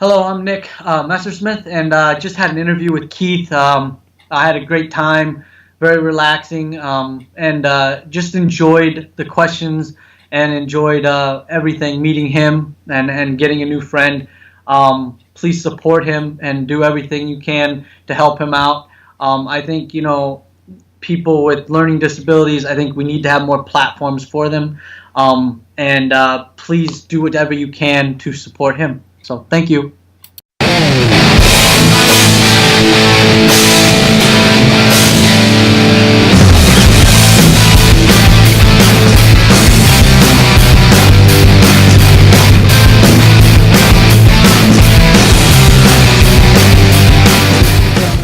Hello, I'm Nick Messersmith, and just had an interview with Keith. I had a great time, very relaxing, and just enjoyed the questions and enjoyed everything, meeting him and getting a new friend. Please support him and do everything you can to help him out. I think, people with learning disabilities, I think we need to have more platforms for them. And please do whatever you can to support him. So thank you.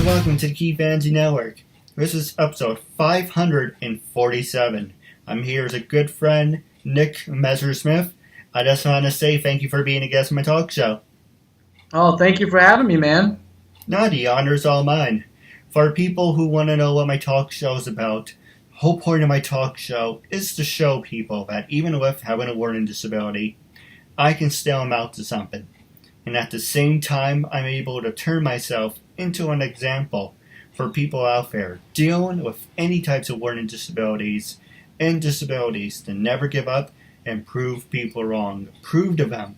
Welcome to the KeithAndrewNetwork. This is episode 547. I'm here as a good friend, Nick Messersmith. I just want to say thank you for being a guest on my talk show. Oh, thank you for having me, man. No, the honor is all mine. For people who want to know what my talk show is about, the whole point of my talk show is to show people that even with having a learning disability, I can still amount to something. And at the same time, I'm able to turn myself into an example for people out there dealing with any types of learning disabilities and disabilities to never give up and prove people wrong. Prove to them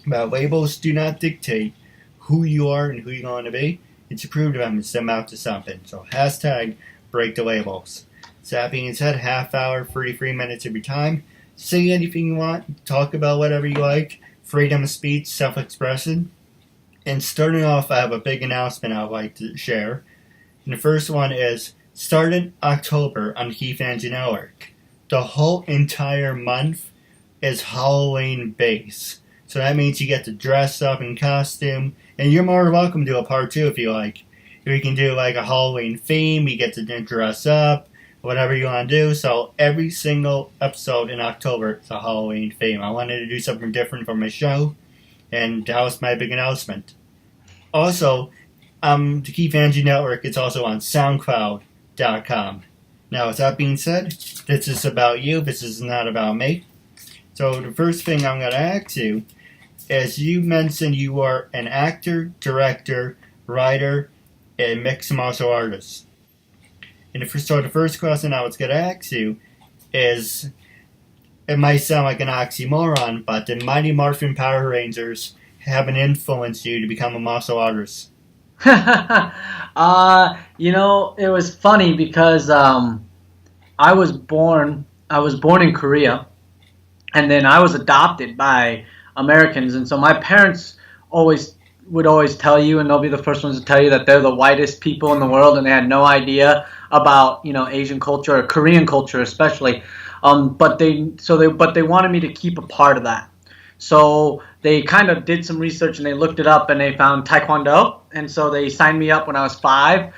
that labels do not dictate who you are and who you're going to be. It's to prove to them it's them out to something. So hashtag break the labels. So that being said, half hour, 33 minutes every time. Say anything you want. Talk about whatever you like. Freedom of speech, self-expression. And starting off, I have a big announcement I'd like to share. And the first one is, starting October on KeithAndrewNetwork, the whole entire month is Halloween based. So that means you get to dress up in costume, and you're more welcome to do a part two if you like. If you can do like a Halloween theme, you get to dress up, whatever you want to do. So every single episode in October is a Halloween theme. I wanted to do something different for my show, and that was my big announcement. Also, the KeithAndrewNetwork is also on SoundCloud.com. Now, with that being said, this is about you. This is not about me. So the first thing I'm going to ask you is, you mentioned you are an actor, director, writer, and mixed martial artist. And the first question I was going to ask you is, it might sound like an oxymoron, but did Mighty Morphin Power Rangers have an influence you to become a martial artist? It was funny because I was born in Korea, and then I was adopted by Americans, and so my parents would always tell you, and they'll be the first ones to tell you, that they're the whitest people in the world, and they had no idea about Asian culture or Korean culture especially. But they wanted me to keep a part of that. So they kind of did some research and they looked it up and they found Taekwondo, and so they signed me up when I was 5.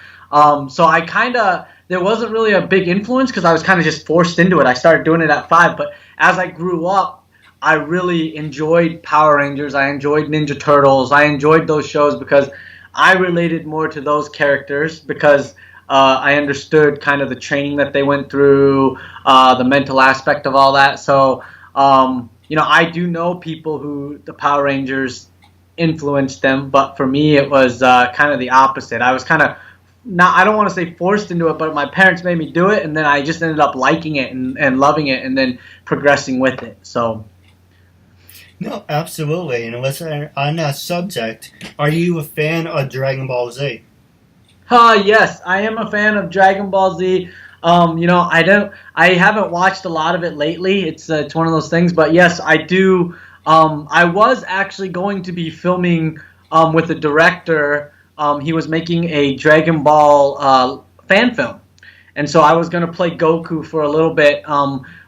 So there wasn't really a big influence because I was kind of just forced into it. I started doing it at 5, but as I grew up, I really enjoyed Power Rangers. I enjoyed Ninja Turtles. I enjoyed those shows because I related more to those characters because I understood kind of the training that they went through, the mental aspect of all that. So, I do know people who the Power Rangers influenced them, but for me it was kind of the opposite. I was kind of I don't want to say forced into it, but my parents made me do it, and then I just ended up liking it and loving it and then progressing with it. So. No, absolutely. And on that subject, are you a fan of Dragon Ball Z? Yes, I am a fan of Dragon Ball Z. I haven't watched a lot of it lately. It's one of those things, but yes, I do. I was actually going to be filming with a director. He was making a Dragon Ball fan film, and so I was going to play Goku for a little bit.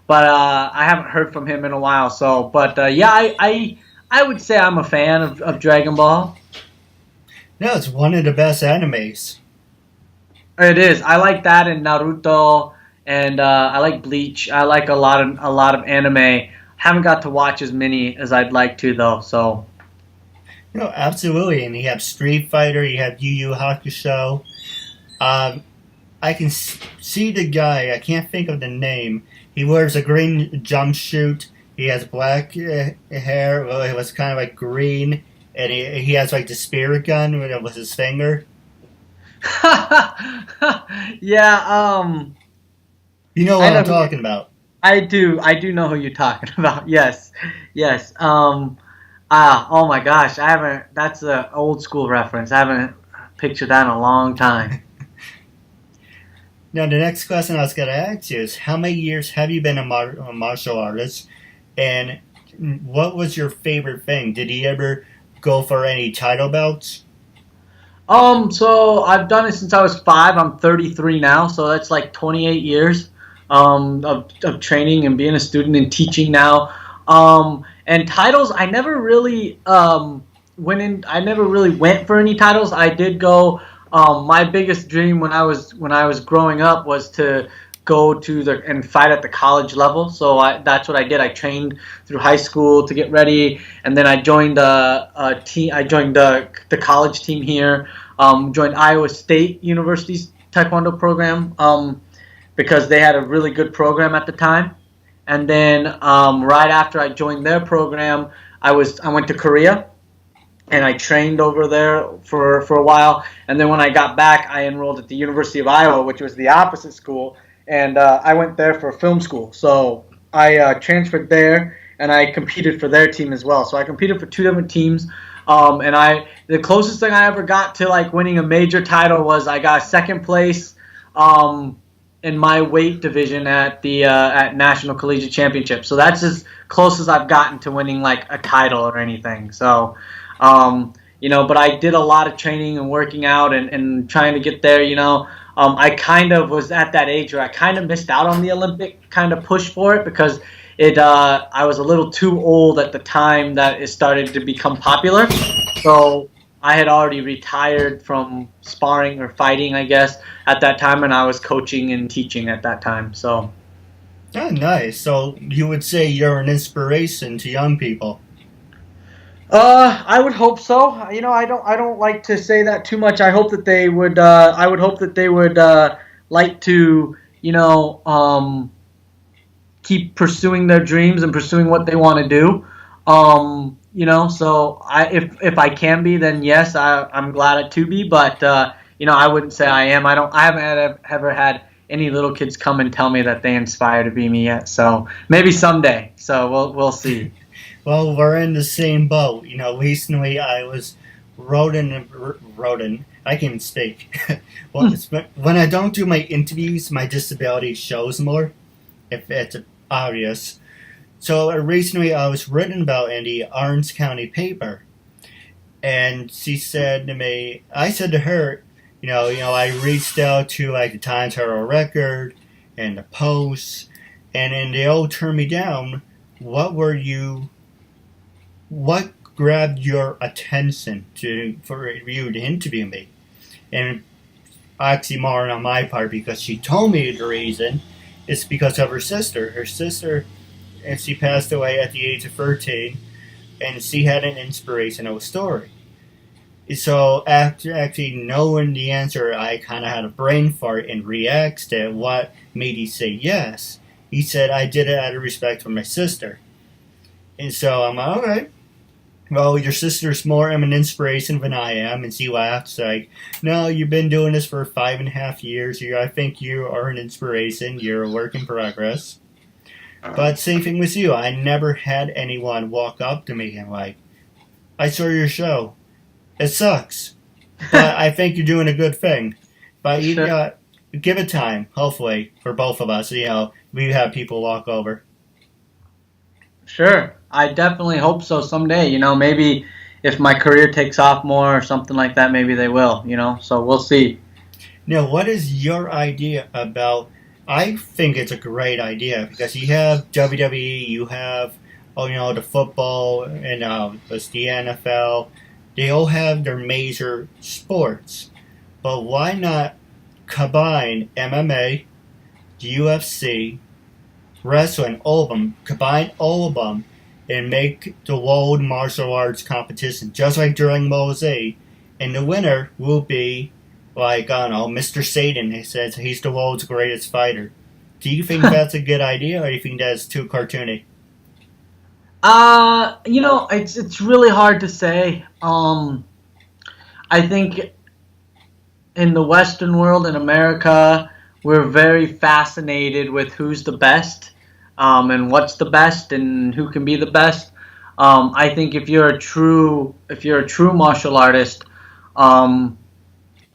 But I haven't heard from him in a while. So, but I would say I'm a fan of Dragon Ball. No, it's one of the best animes. It is. I like that and Naruto, and I like Bleach. I like a lot of anime. Haven't got to watch as many as I'd like to though. So. No, absolutely. And you have Street Fighter. You have Yu Yu Hakusho. I can see the guy. I can't think of the name. He wears a green jumpsuit. He has black hair. Well, it was kind of like green and he has like the spirit gun with his finger. Yeah, You know I what I'm know who talking about. I do. I do know who you're talking about. Yes, yes. Oh my gosh, I haven't. That's an old school reference. I haven't pictured that in a long time. Now, the next question I was going to ask you is, how many years have you been a martial artist, and what was your favorite thing? Did you ever go for any title belts? So I've done it since I was 5. I'm 33 now, so that's like 28 years of training and being a student and teaching now. And titles, I never really went in. I never really went for any titles. I did go. My biggest dream when I was growing up was to go to the and fight at the college level. So that's what I did. I trained through high school to get ready, and then I joined a team. I joined the college team here. Joined Iowa State University's Taekwondo program because they had a really good program at the time. And then right after I joined their program, I went to Korea and I trained over there for a while. And then when I got back, I enrolled at the University of Iowa, which was the opposite school, and I went there for film school. So I transferred there, and I competed for their team as well. So I competed for 2 different teams, and the closest thing I ever got to like winning a major title was I got second place in my weight division at National Collegiate Championship. So that's as close as I've gotten to winning like a title or anything. So. But I did a lot of training and working out and trying to get there, I kind of was at that age where I kind of missed out on the Olympic kind of push for it because I was a little too old at the time that it started to become popular. So I had already retired from sparring or fighting, I guess, at that time, and I was coaching and teaching at that time. So. Oh, nice. So you would say you're an inspiration to young people. I would hope so. I don't like to say that too much. I hope that they would. I would hope that they would like to, keep pursuing their dreams and pursuing what they want to do. So if I can be, then yes, I'm glad to be. But I wouldn't say I am. I haven't ever had any little kids come and tell me that they inspire to be me yet. So maybe someday. So we'll see. Well, we're in the same boat. Recently I was rodin. I can't even speak. Well, when I don't do my interviews, my disability shows more, if it's obvious. So recently I was written about in the Orange County paper, and she said to me, I said to her, I reached out to like the Times Herald Record and the Post, and then they all turned me down. What grabbed your attention for you to interview me? And oxymoron on my part, because she told me the reason is because of her sister. Her sister, and she passed away at the age of 13, and she had an inspirational story. So after actually knowing the answer, I kind of had a brain fart and reacted to what made he say yes. He said, I did it out of respect for my sister. And so I'm like, okay. Well, your sister's more of an inspiration than I am. And she laughed, like, no, you've been doing this for 5.5 years. I think you are an inspiration. You're a work in progress. But same thing with you. I never had anyone walk up to me and like, I saw your show. It sucks. But I think you're doing a good thing. But you got give it time, hopefully, for both of us. We have people walk over. Sure. I definitely hope so someday. Maybe if my career takes off more or something like that, maybe they will, So we'll see. Now, what is your idea about... I think it's a great idea because you have WWE, you have, the football, and there's the NFL. They all have their major sports. But why not combine MMA, UFC, wrestling, all of them, combine all of them, and make the World Martial Arts competition, just like during Mosaic. And the winner will be, like, I don't know, Mr. Satan. He says he's the world's greatest fighter. Do you think that's a good idea, or do you think that's too cartoony? It's really hard to say. I think in the Western world, in America, we're very fascinated with who's the best, and what's the best, and who can be the best. I think if you're a true martial artist, um,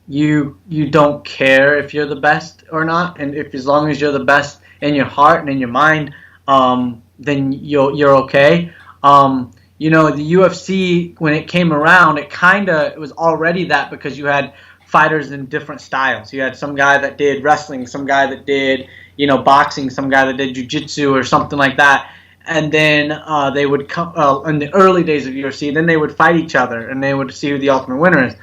you don't care if you're the best or not, and if as long as you're the best in your heart and in your mind, then you're okay. The UFC, when it came around, it was already that, because you had fighters in different styles. You had some guy that did wrestling, some guy that did boxing, some guy that did jiu-jitsu or something like that. And then they would come in the early days of UFC. Then they would fight each other, and they would see who the ultimate winner is.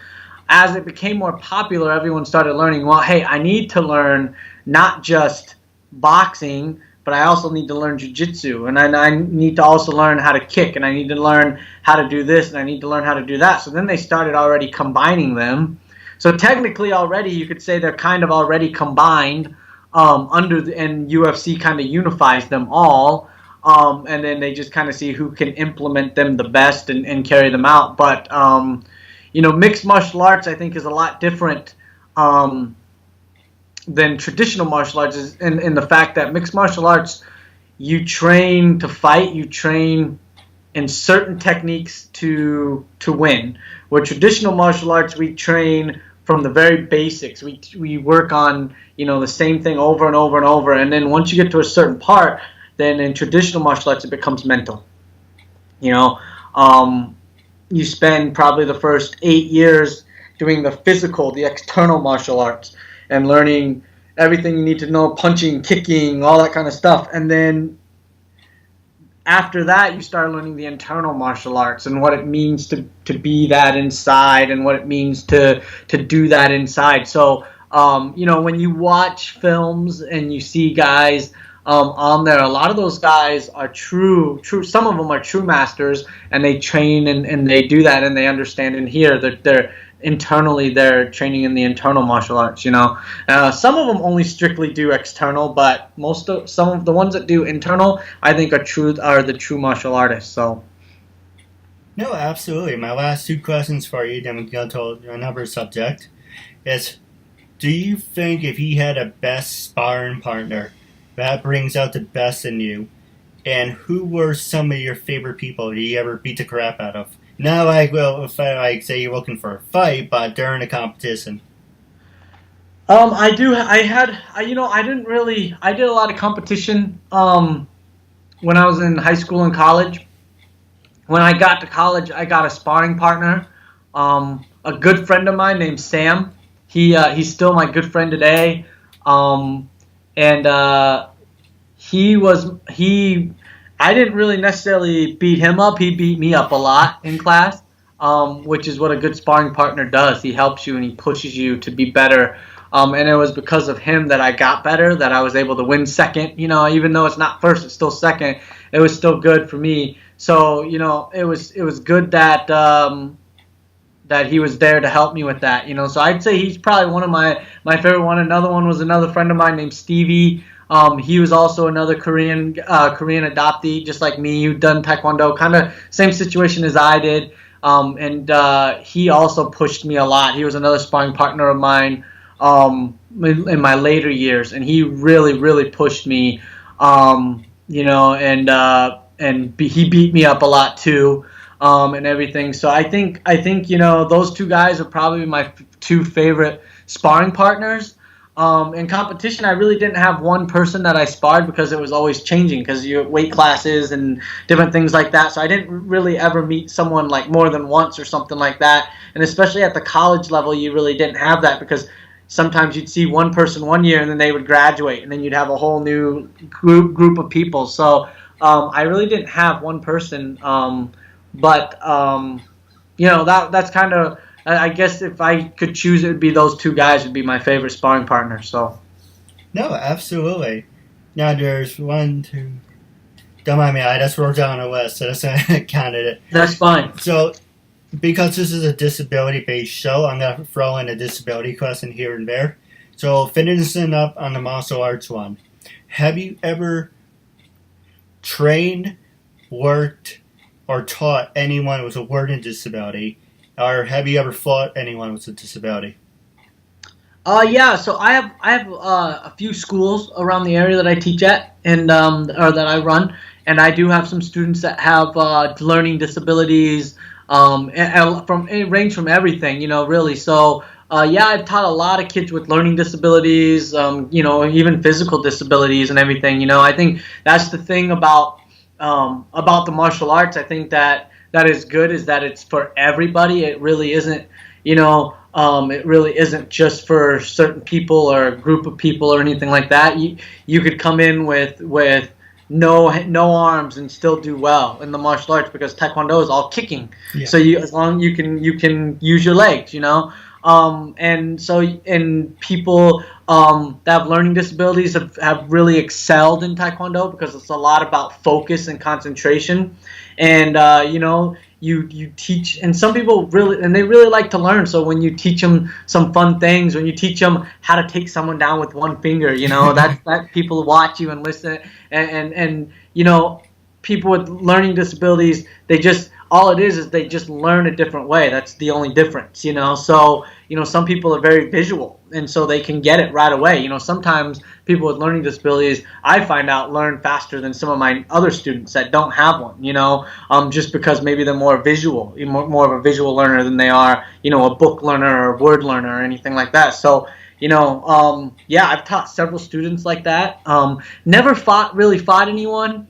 As it became more popular, everyone started learning, well, hey, I need to learn not just boxing, but I also need to learn jiu-jitsu, and I need to also learn how to kick, and I need to learn how to do this, and I need to learn how to do that. So then they started already combining them. So technically already you could say they're kind of already combined, and UFC kind of unifies them all. And then they just kind of see who can implement them the best, and carry them out. But mixed martial arts, I think, is a lot different than traditional martial arts, in the fact that mixed martial arts, you train to fight, you train in certain techniques to win. Where traditional martial arts, we train from the very basics. We work on the same thing over and over and over, and then once you get to a certain part, then in traditional martial arts it becomes mental. You know, you spend probably the first 8 years doing the physical, the external martial arts, and learning everything you need to know, punching, kicking, all that kind of stuff. And then after that, you start learning the internal martial arts and what it means to be that inside, and what it means to do that inside. So, when you watch films and you see guys on there, a lot of those guys are true. Some of them are true masters, and they train and they do that, and they understand. And here, they're internally, they're training in the internal martial arts. Some of them only strictly do external, but some of the ones that do internal, I think, are the true martial artists. So. No, absolutely. My last two questions for you, then we can go to another subject, is do you think if you had a best sparring partner, that brings out the best in you? And who were some of your favorite people that you ever beat the crap out of? Not if I say you're looking for a fight, but during a competition. I do. I did a lot of competition when I was in high school and college. When I got to college, I got a sparring partner, a good friend of mine named Sam. He's still my good friend today. And I didn't really necessarily beat him up. He beat me up a lot in class, which is what a good sparring partner does. He helps you and he pushes you to be better. And it was because of him that I got better, that I was able to win second. Even though it's not first, it's still second. It was still good for me. So, it was good that that he was there to help me with that. So I'd say he's probably one of my favorite one. Another one was another friend of mine named Stevie. He was also another Korean adoptee, just like me, who'd done Taekwondo, kind of same situation as I did. And he also pushed me a lot. He was another sparring partner of mine in my later years, and he really, really pushed me. He beat me up a lot too, and everything. So I think those two guys are probably my two favorite sparring partners. In competition, I really didn't have one person that I sparred, because it was always changing, because you weight classes and different things like that. So I didn't really ever meet someone like more than once or something like that. And especially at the college level, you really didn't have that, because sometimes you'd see one person one year and then they would graduate, and then you'd have a whole new group of people. So I really didn't have one person, but that's kind of, I guess if I could choose, it would be those two guys would be my favorite sparring partners. So. No, absolutely. Now there's one, two. Don't mind me, I just wrote down a list, so that's I counted it. That's fine. So, because this is a disability-based show, I'm going to throw in a disability question here and there. So, finishing up on the martial arts one, have you ever trained worked or taught anyone with a learning disability, or have you ever fought anyone with a disability? Yeah, so I have a few schools around the area that I teach at, and or that I run, and I do have some students that have learning disabilities, and from it range from everything, really. So yeah, I've taught a lot of kids with learning disabilities, even physical disabilities and everything. I think that's the thing about the martial arts. I think that is good is that it's for everybody. It really isn't, it really isn't just for certain people or a group of people or anything like that. You could come in with no arms and still do well in the martial arts because Taekwondo is all kicking. Yeah. So as long you can use your legs, and people that have learning disabilities have really excelled in Taekwondo because it's a lot about focus and concentration, and you teach, and some people really like to learn. So when you teach them some fun things, when you teach them how to take someone down with one finger, that people watch you and listen, and people with learning disabilities, all it is they just learn a different way. That's the only difference, So, some people are very visual, and so they can get it right away. Sometimes people with learning disabilities, I find out, learn faster than some of my other students that don't have one, just because maybe they're more visual, more of a visual learner than they are, a book learner or a word learner or anything like that. So, yeah, I've taught several students like that. Never really fought anyone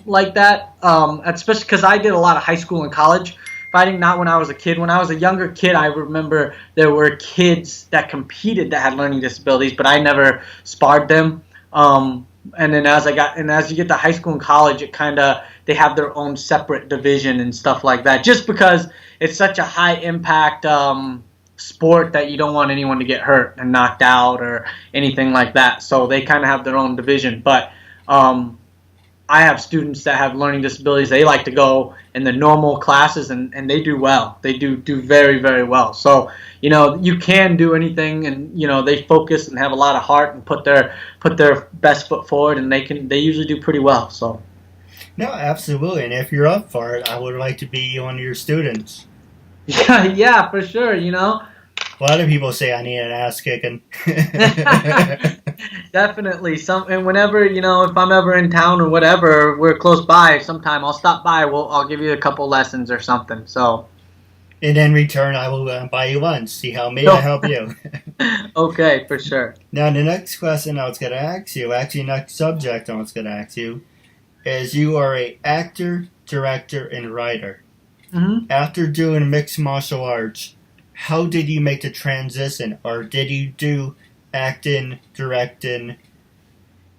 like that, especially because I did a lot of high school and college fighting, not when I was a kid. When I was a younger kid, I remember there were kids that competed that had learning disabilities, but I never sparred them. And then as you get to high school and college, they have their own separate division and stuff like that, just because it's such a high impact sport that you don't want anyone to get hurt and knocked out or anything like that. So they kind of have their own division. But I have students that have learning disabilities. They like to go in the normal classes, and they do well. They do very, very well. So, you can do anything, and, they focus and have a lot of heart and put their best foot forward, and they usually do pretty well. So. No, absolutely. And if you're up for it, I would like to be one of your students. Yeah, for sure, A lot of people say I need an ass kicking. Definitely. And whenever, if I'm ever in town or whatever, we're close by sometime, I'll stop by. I'll give you a couple lessons or something. So. And in return, I will buy you lunch. See how may I help you? Okay, for sure. Now, the next question I was going to ask you, actually, next subject I was going to ask you, is you are an actor, director, and writer. Mm-hmm. After doing mixed martial arts, how did you make the transition, or did you do acting, directing,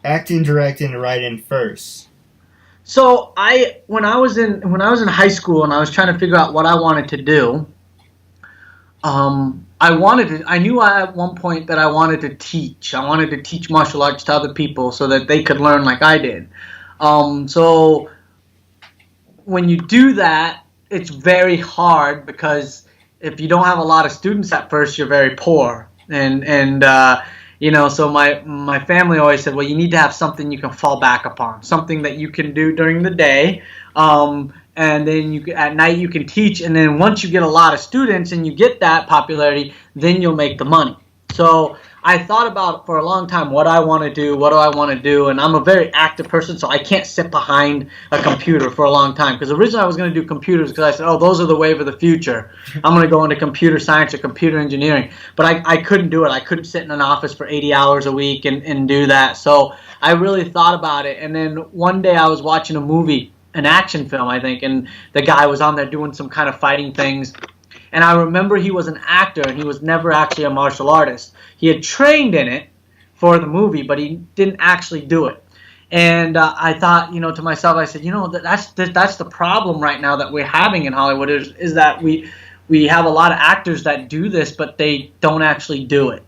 writing first? So when I was in high school and I was trying to figure out what I wanted to do, I knew at one point that I wanted to teach. I wanted to teach martial arts to other people so that they could learn like I did. So when you do that, it's very hard because if you don't have a lot of students at first, you're very poor. So my family always said, well, you need to have something you can fall back upon, something that you can do during the day, and then at night you can teach, and then once you get a lot of students and you get that popularity, then you'll make the money. So I thought about for a long time what do I want to do, and I'm a very active person, so I can't sit behind a computer for a long time, because originally I was going to do computers because I said, those are the wave of the future. I'm going to go into computer science or computer engineering, but I couldn't do it. I couldn't sit in an office for 80 hours a week and do that. So I really thought about it, and then one day I was watching a movie, an action film, I think, and the guy was on there doing some kind of fighting things. And I remember he was an actor, and he was never actually a martial artist. He had trained in it for the movie, but he didn't actually do it. And I thought, to myself, I said, that's the problem right now that we're having in Hollywood is that we have a lot of actors that do this, but they don't actually do it,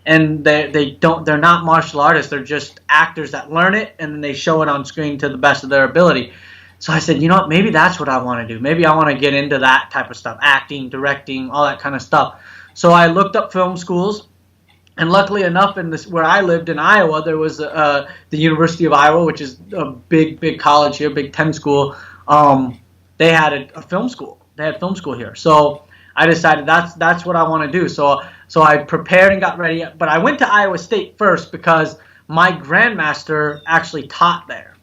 And they're not martial artists. They're just actors that learn it, and then they show it on screen to the best of their ability. So I said, maybe that's what I want to do. Maybe I want to get into that type of stuff, acting, directing, all that kind of stuff. So I looked up film schools, And luckily enough, in this where I lived in Iowa, there was the University of Iowa, which is a big college here, Big Ten school. They had a film school. They had film school here, so I decided that's what I want to do. So I prepared and got ready. But I went to Iowa State first because my grandmaster actually taught there.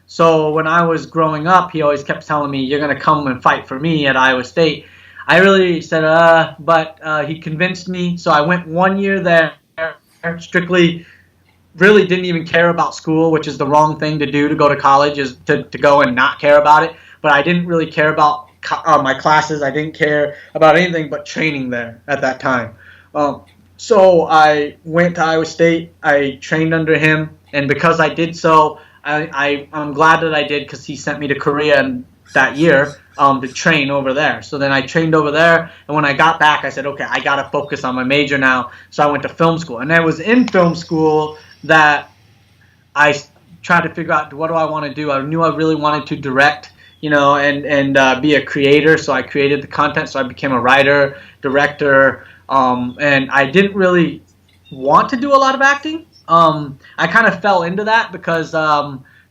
So when I was growing up, he always kept telling me, "You're gonna come and fight for me at Iowa State." I really said, but he convinced me. So I went 1 year there, strictly, really didn't even care about school, which is the wrong thing to do to go to college, is to go and not care about it. But I didn't really care about my classes. I didn't care about anything but training there at that time. So I went to Iowa State. I trained under him, and because I did so, I'm glad that I did, because he sent me to Korea that year to train over there. So then I trained over there, and when I got back, I said, okay, I got to focus on my major now. So I went to film school, and I was in film school that I tried to figure out, what do I want to do? I knew I really wanted to direct, and be a creator. So I created the content. So I became a writer, director, and I didn't really want to do a lot of acting. I kind of fell into that because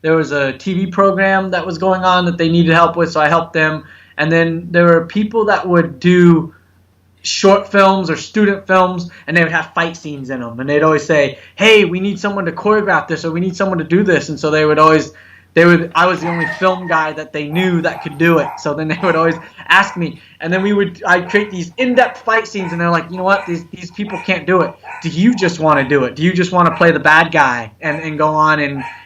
there was a TV program that was going on that they needed help with, so I helped them. And then there were people that would do short films or student films, and they would have fight scenes in them. And they'd always say, hey, we need someone to choreograph this, or we need someone to do this. And so I was the only film guy that they knew that could do it. So then they would always ask me. And then I'd create these in-depth fight scenes, and they're like, you know what, these people can't do it. Do you just want to do it? Do you just want to play the bad guy and go on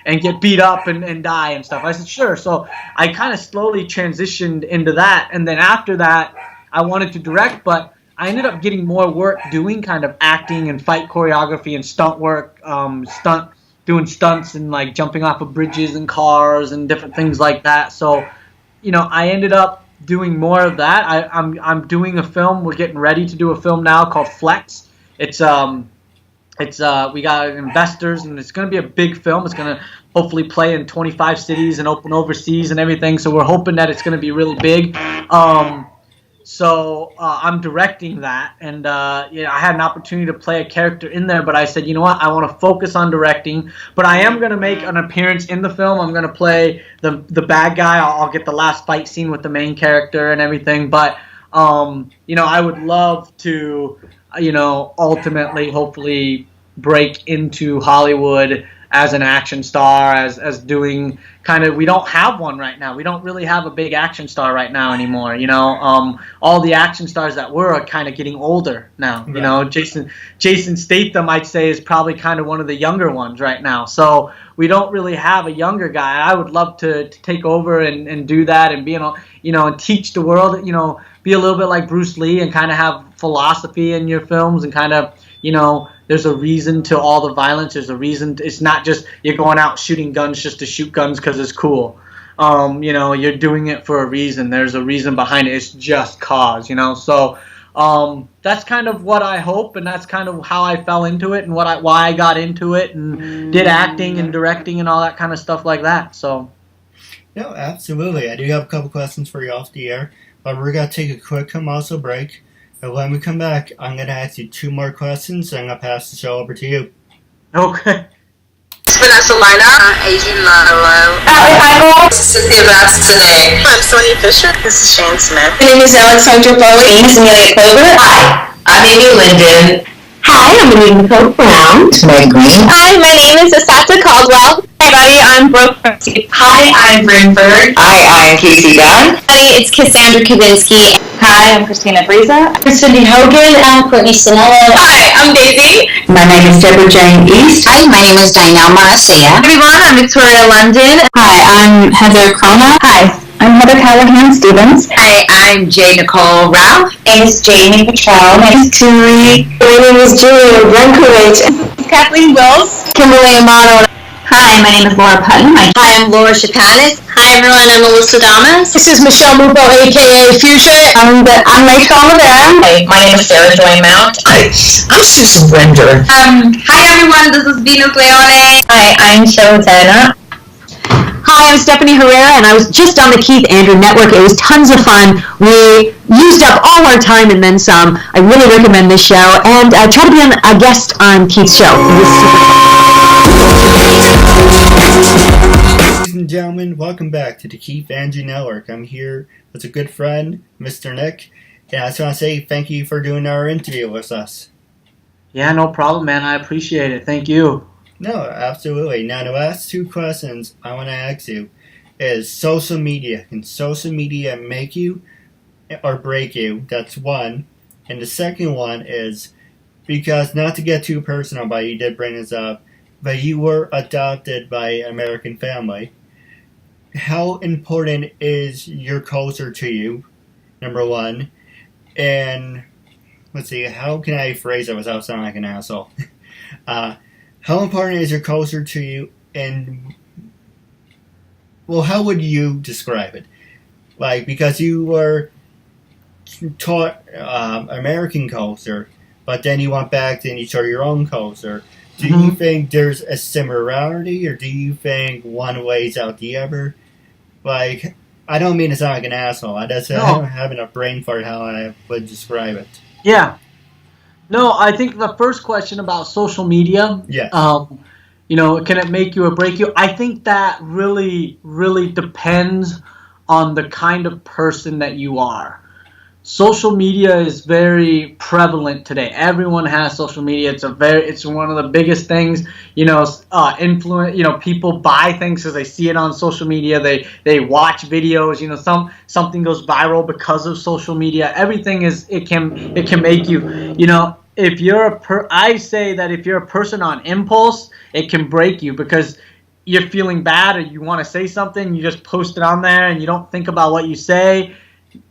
and get beat up and die and stuff? I said, sure. So I kind of slowly transitioned into that. And then after that, I wanted to direct, but I ended up getting more work doing kind of acting and fight choreography and stunt work, doing stunts and like jumping off of bridges and cars and different things like that. So, I ended up doing more of that. I'm doing a film. We're getting ready to do a film now called Flex. We got investors, and it's going to be a big film. It's going to hopefully play in 25 cities and open overseas and everything. So we're hoping that it's going to be really big. So I'm directing that, and I had an opportunity to play a character in there, but I said, you know what, I want to focus on directing, but I am going to make an appearance in the film. I'm going to play the bad guy. I'll get the last fight scene with the main character and everything, but I would love to, ultimately, hopefully break into Hollywood as an action star, as doing kind of, we don't have one right now. We don't really have a big action star right now anymore. All the action stars that were are kind of getting older now. Right. Jason Statham, I'd say, is probably kind of one of the younger ones right now. So we don't really have a younger guy. I would love to take over and do that and be, and teach the world, be a little bit like Bruce Lee and kind of have philosophy in your films and kind of, there's a reason to all the violence. There's a reason. It's not just you're going out shooting guns just to shoot guns because it's cool. You're doing it for a reason. There's a reason behind it. It's just cause, So that's kind of what I hope, and that's kind of how I fell into it and why I got into it and did acting and directing and all that kind of stuff like that. So. No, absolutely. I do have a couple questions for you off the air, but we're going to take a quick commercial break. And when we come back, I'm going to ask you 2 more questions, and I'm going to pass the show over to you. Okay. Vanessa Lina. Adrian Lilo. Allie Heigl. Cynthia Bastinet. I'm Sonia Fisher. This is Shane Smith. My name is Alexandra Bowie. My name is Amelia Clover. Hi, I'm Amy Linden. Hi, I'm Anita Nicole Brown. Meg Green. Hi, my name is Asata Caldwell. Hi, everybody, I'm Brooke. Hi, I'm Brynberg. Hi, I'm Casey Dunn. Hi, it's Cassandra Kavinsky. Hi, I'm Christina Briza. I'm Cindy Hogan. I'm Courtney Sinella. Hi, I'm Daisy. My name is Deborah Jane East. Hi, my name is Danielle Marcia. Everyone, I'm Victoria London. Hi, I'm Heather Crona. Hi, I'm Heather Callahan Stevens. Hi, I'm Jay Nicole Ralph. My name is Jamie Patrell. My name is Turi. My name is Julia Brankovich. Kathleen Wills. Kimberly Amato. Hi, my name is Laura Putton. Hi, I'm Laura Chapanis. Hi, everyone. I'm Melissa Damas. This is Michelle Mupo, a.k.a. Fuchsia. I'm Rachel Olivera. Hi, my name is Sarah Joy Mount. Hi, I'm Susan Winder. Hi, everyone. This is Venus Leone. Hi, I'm Cheryl Tana. Hi, I'm Stephanie Herrera, and I was just on the Keith Andrew Network. It was tons of fun. We used up all our time and then some. I really recommend this show, and try to be a guest on Keith's show. It was super. Ladies and gentlemen, welcome back to the Keith Andrew Network. I'm here with a good friend, Mr. Nick, and I just want to say thank you for doing our interview with us. Yeah, no problem, man. I appreciate it. Thank you. No, absolutely. Now, the last two questions I want to ask you is social media. Can social media make you or break you? That's one. And the second one is, because not to get too personal, but you did bring this up, but you were adopted by an American family. How important is your culture to you, number one? And, let's see, how can I phrase it without sounding like an asshole? How important is your culture to you, and, well, how would you describe it? Like, because you were taught American culture, but then you went back and you taught your own culture. Do you think there's a similarity, or do you think one weighs out the other? Like, I don't mean to sound like an asshole. I just I'm having a brain fart how I would describe it. Yeah. No, I think the first question about social media, Yes. Can it make you or break you? I think that really, really depends on the kind of person that you are. Social media is very prevalent today. Everyone has social media. It's one of the biggest things. Influence. People buy things because they see it on social media. They watch videos. Something goes viral because of social media. Everything it can make you. If you're I say that if you're a person on impulse, it can break you because you're feeling bad or you want to say something, you just post it on there and you don't think about what you say.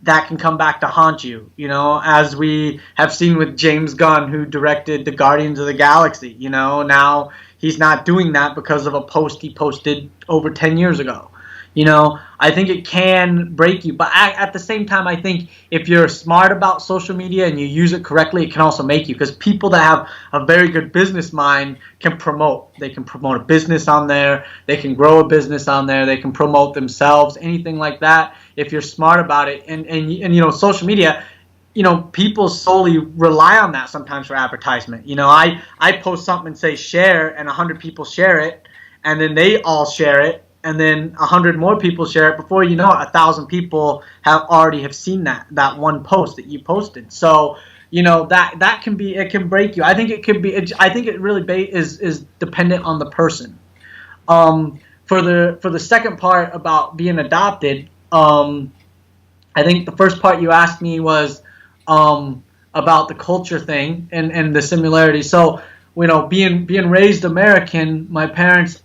That can come back to haunt you, as we have seen with James Gunn, who directed the Guardians of the Galaxy. Now he's not doing that because of a post he posted over 10 years ago. I think it can break you. But at the same time, I think if you're smart about social media and you use it correctly, it can also make you. Because people that have a very good business mind can promote. They can promote a business on there. They can grow a business on there. They can promote themselves, anything like that, if you're smart about it. And social media, people solely rely on that sometimes for advertisement. I post something and say share, and 100 people share it, and then they all share it. And then 100 more people share it. Before you know it, 1,000 people have seen that one post that you posted. So that can be, it can break you. I think it could be. I think it really is dependent on the person. For the second part about being adopted, I think the first part you asked me was about the culture thing and the similarity. So being raised American, my parents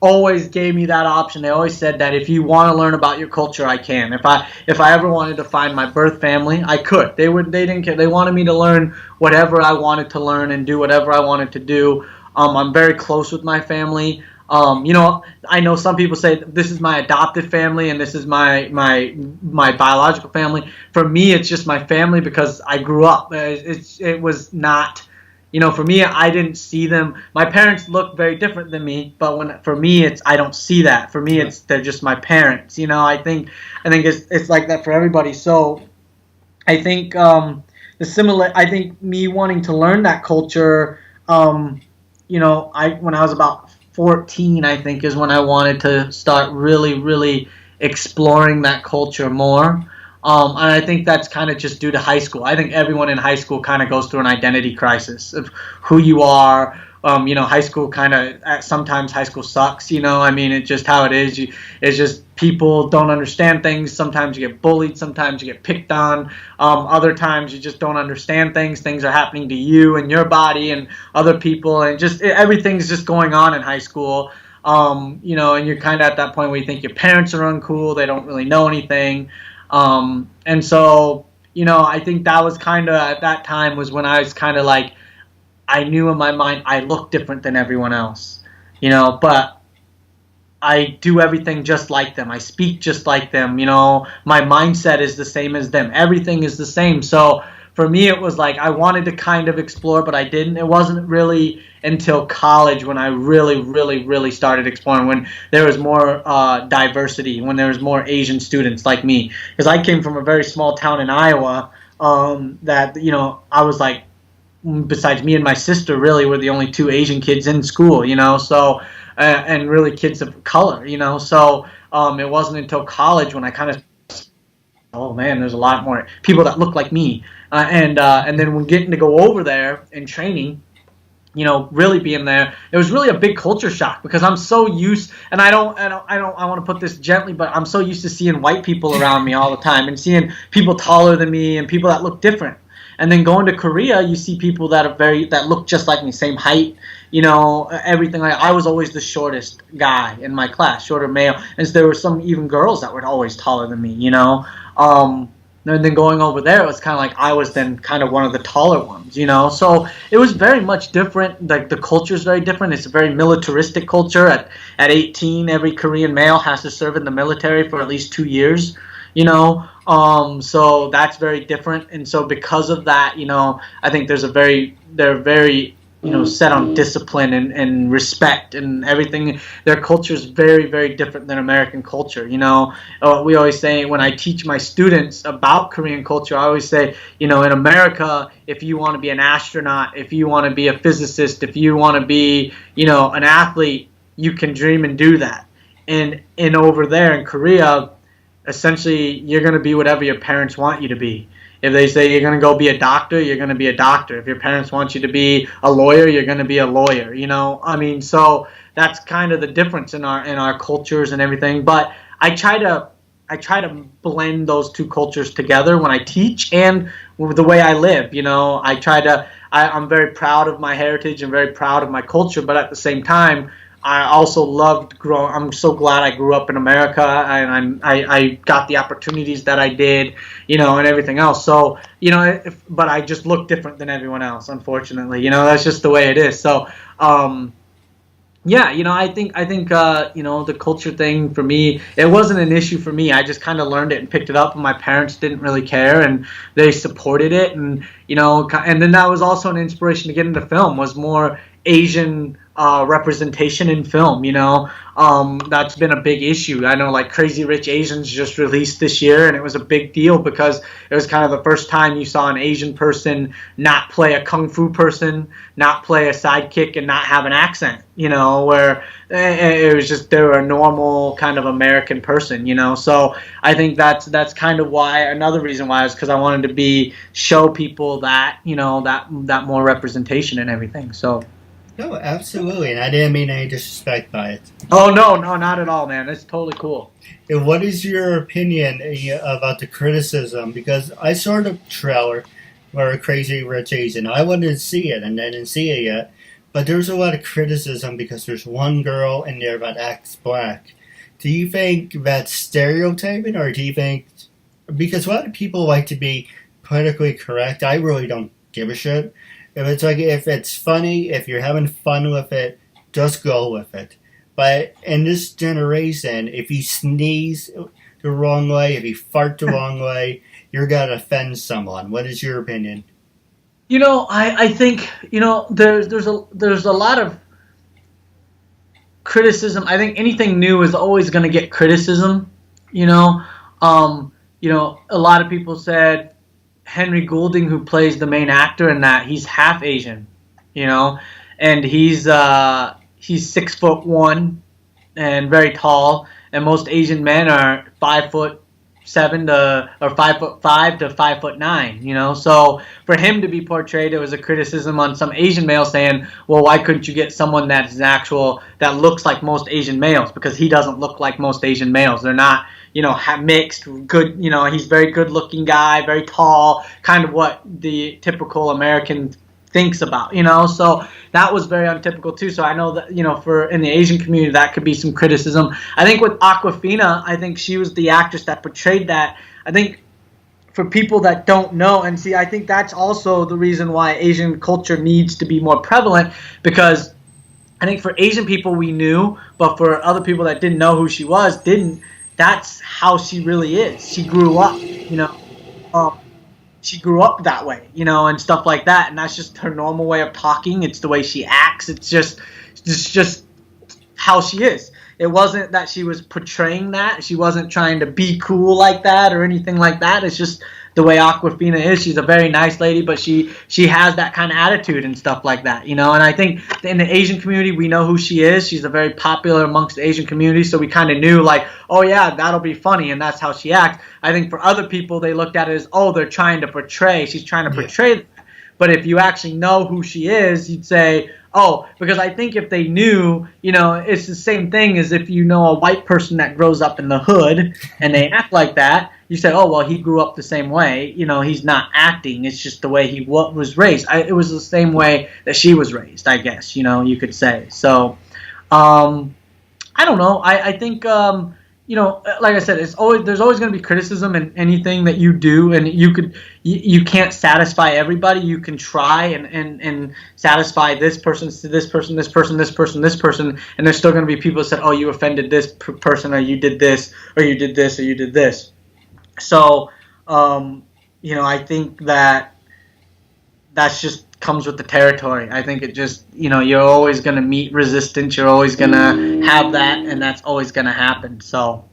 always gave me that option. They always said that if you want to learn about your culture, I can. If I ever wanted to find my birth family, I could. They didn't care. They wanted me to learn whatever I wanted to learn and do whatever I wanted to do. I'm very close with my family. I know some people say this is my adopted family and this is my biological family. For me, it's just my family because I grew up. It was not. For me, I didn't see them. My parents look very different than me, but for me, I don't see that. For me, they're just my parents. I think it's like that for everybody. So, I think I think me wanting to learn that culture, when I was about 14, I think is when I wanted to start really, really exploring that culture more. And I think that's kind of just due to high school. I think everyone in high school kind of goes through an identity crisis of who you are. High school sometimes high school sucks. It's just how it is. It's just people don't understand things. Sometimes you get bullied. Sometimes you get picked on. Other times you just don't understand things. Things are happening to you and your body and other people, and everything's just going on in high school. And you're kind of at that point where you think your parents are uncool. They don't really know anything. And so, I think that was kind of, at that time was when I was kind of like, I knew in my mind I looked different than everyone else, but I do everything just like them. I speak just like them, my mindset is the same as them. Everything is the same. So for me, it was like I wanted to kind of explore, but I didn't. It wasn't really until college when I really, really, really started exploring, when there was more diversity, when there was more Asian students like me. Because I came from a very small town in Iowa that, you know, I was like, besides me and my sister, really, we're the only two Asian kids in school, you know, so, and really kids of color, you know, so it wasn't until college when I kind of, oh man, there's a lot more people that look like me, and then when getting to go over there and training, you know, really being there, it was really a big culture shock, because I'm so used, and I want to put this gently, but I'm so used to seeing white people around me all the time and seeing people taller than me and people that look different. And then going to Korea, you see people that look just like me, same height, you know, everything. I was always the shortest guy in my class, shorter male, and so there were some even girls that were always taller than me, you know. And then going over there, it was kind of like I was then kind of one of the taller ones, you know. So it was very much different. Like the culture is very different. It's a very militaristic culture. At 18, every Korean male has to serve in the military for at least 2 years, you know. So that's very different. And so because of that, you know, I think they're very, you know, set on discipline and respect and everything. Their culture is very, very different than American culture, you know. We always say, when I teach my students about Korean culture, I always say, you know, in America, if you want to be an astronaut, if you want to be a physicist, if you want to be, you know, an athlete, you can dream and do that. And over there in Korea, essentially, you're going to be whatever your parents want you to be. If they say you're going to go be a doctor, you're going to be a doctor. If your parents want you to be a lawyer, you're going to be a lawyer. You know, I mean, so that's kind of the difference in our cultures and everything. But I try to blend those two cultures together when I teach and with the way I live. You know, I'm very proud of my heritage and very proud of my culture, but at the same time, I also loved growing. I'm so glad I grew up in America, and I got the opportunities that I did, you know, and everything else. So, you know, but I just look different than everyone else, unfortunately. You know, that's just the way it is. So, yeah, you know, I think you know, the culture thing for me, it wasn't an issue for me. I just kind of learned it and picked it up, and my parents didn't really care, and they supported it, and you know, and then that was also an inspiration to get into film, was more Asian representation in film, you know. That's been a big issue. I know, like, Crazy Rich Asians just released this year, and it was a big deal because it was kind of the first time you saw an Asian person not play a kung fu person, not play a sidekick, and not have an accent, you know, where it was just, they were a normal kind of American person, you know. So I think that's kind of why, another reason why, is because I wanted to show people that, you know, that more representation and everything. So no, absolutely, and I didn't mean any disrespect by it. Oh, no, not at all, man. It's totally cool. And what is your opinion about the criticism? Because I saw the trailer for Crazy Rich Asian. I wanted to see it, and I didn't see it yet. But there's a lot of criticism because there's one girl in there that acts black. Do you think that's stereotyping, or do you think... Because a lot of people like to be politically correct. I really don't give a shit. If it's funny, if you're having fun with it, just go with it. But in this generation, if you sneeze the wrong way, if you fart the wrong way, you're gonna offend someone. What is your opinion? You know, I think, you know, there's a lot of criticism. I think anything new is always going to get criticism. You know, a lot of people said Henry Goulding, who plays the main actor in that, he's half Asian, you know, and he's 6'1" and very tall, and most Asian men are 5'7" or 5'5" to 5'9", you know. So for him to be portrayed, it was a criticism on some Asian males saying, well, why couldn't you get someone that looks like most Asian males? Because he doesn't look like most Asian males. They're not, you know, mixed, good, you know, he's a very good-looking guy, very tall, kind of what the typical American thinks about, you know. So that was very untypical too. So I know that, you know, for in the Asian community, that could be some criticism. I think with Awkwafina, I think she was the actress that portrayed that. I think for people that don't know, and see, I think that's also the reason why Asian culture needs to be more prevalent, because I think for Asian people we knew, but for other people that didn't know who she was, that's how she really is. She grew up, you know. she grew up that way, and stuff like that, and that's just her normal way of talking. It's the way she acts. It's just how she is. It wasn't that she was portraying that. She wasn't trying to be cool like that or anything like that. It's just the way Awkwafina is. She's a very nice lady, but she has that kind of attitude and stuff like that, And I think in the Asian community, we know who she is. She's a very popular amongst the Asian community, so we kind of knew, like, oh yeah, that'll be funny, and that's how she acts. I think for other people, they looked at it as, oh, they're trying to portray. She's trying to portray that. But if you actually know who she is, you'd say, oh, because I think if they knew, it's the same thing as if you know a white person that grows up in the hood and they act like that. You say, oh, well, he grew up the same way. He's not acting. It's just the way he was raised. It was the same way that she was raised, I guess, you could say. So, I don't know. I think, like I said, there's always going to be criticism in anything that you do, and you can't satisfy everybody. You can try and satisfy this person, this person, this person, this person, this person, and there's still going to be people that said, oh, you offended this person, or you did this, or you did this, or you did this. So, I think that's just comes with the territory. I think it just, you're always going to meet resistance. You're always going to have that, and that's always going to happen. So,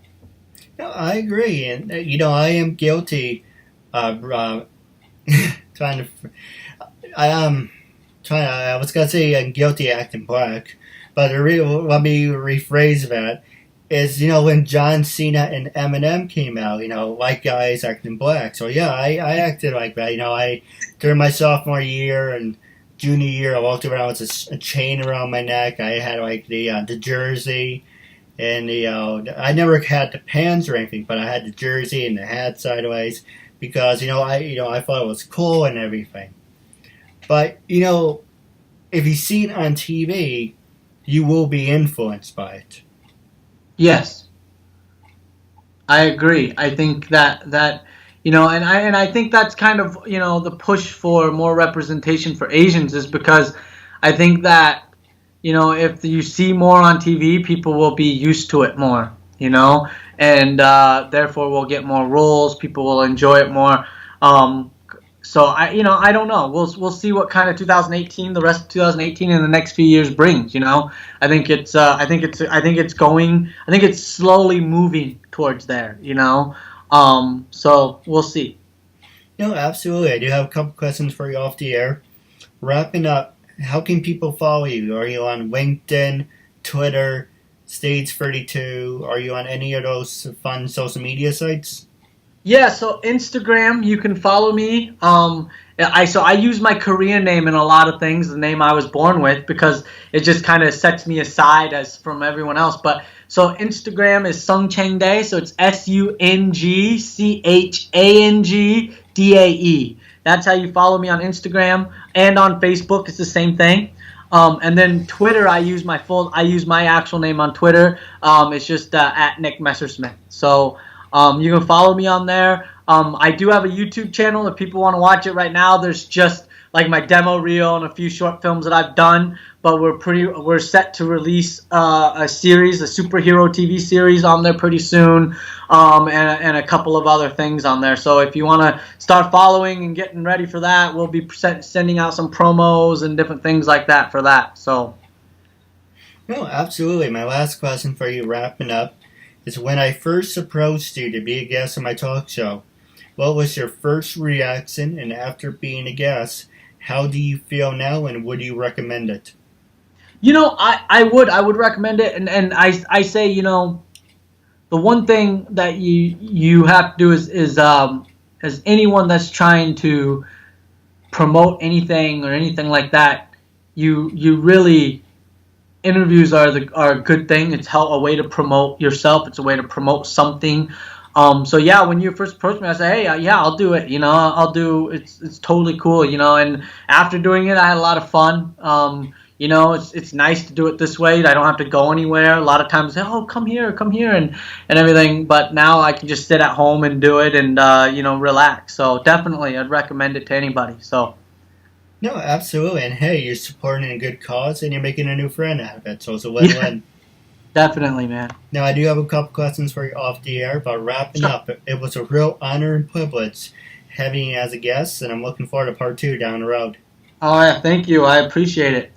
no, I agree, and I am guilty of I was gonna say I'm guilty acting black, but let me rephrase that. Is when John Cena and Eminem came out, white guys acting black. So yeah, I acted like that. During my sophomore year and junior year, I walked around with a chain around my neck. I had the jersey, and I never had the pants or anything, but I had the jersey and the hat sideways because I thought it was cool and everything. But if you see it on TV, you will be influenced by it. Yes, I agree. I think that and I think that's kind of the push for more representation for Asians is because I think that if you see more on TV, people will be used to it more, and therefore we'll get more roles. People will enjoy it more. So I don't know. We'll see what kind of 2018, the rest of 2018, and the next few years brings. I think it's slowly moving towards there. So we'll see. No, absolutely. I do have a couple questions for you off the air. Wrapping up, how can people follow you? Are you on LinkedIn, Twitter, Stage 32? Are you on any of those fun social media sites? Yeah, so Instagram, you can follow me. I use my Korean name in a lot of things, the name I was born with, because it just kind of sets me aside as from everyone else. But so Instagram is Seongchangdae, so it's SUNGCHANGDAE. That's how you follow me on Instagram, and on Facebook it's the same thing. And then Twitter, I use my actual name on Twitter. It's just at Nick Messersmith. So you can follow me on there. I do have a YouTube channel if people want to watch it right now. There's just like my demo reel and a few short films that I've done, but we're set to release a superhero TV series on there pretty soon, and a couple of other things on there. So if you want to start following and getting ready for that, we'll be sending out some promos and different things like that for that. So. No, absolutely. My last question for you, wrapping up, is when I first approached you to be a guest on my talk show, what was your first reaction? And after being a guest, how do you feel now, and would you recommend it? I would recommend it, and I say, the one thing that you have to do is as anyone that's trying to promote anything or anything like that, you really, interviews are a good thing. It's a way to promote yourself. It's a way to promote something. So yeah, when you first approached me, I said, hey, yeah, I'll do it. I'll do. It's totally cool. And after doing it, I had a lot of fun. It's nice to do it this way. I don't have to go anywhere. A lot of times, I say, oh, come here, and everything. But now I can just sit at home and do it, and relax. So definitely, I'd recommend it to anybody. So. No, absolutely. And hey, you're supporting a good cause and you're making a new friend out of it. So it's a win-win. Yeah, definitely, man. Now, I do have a couple questions for you off the air, but wrapping up, it was a real honor and privilege having you as a guest, and I'm looking forward to part 2 down the road. Oh, yeah, thank you. I appreciate it.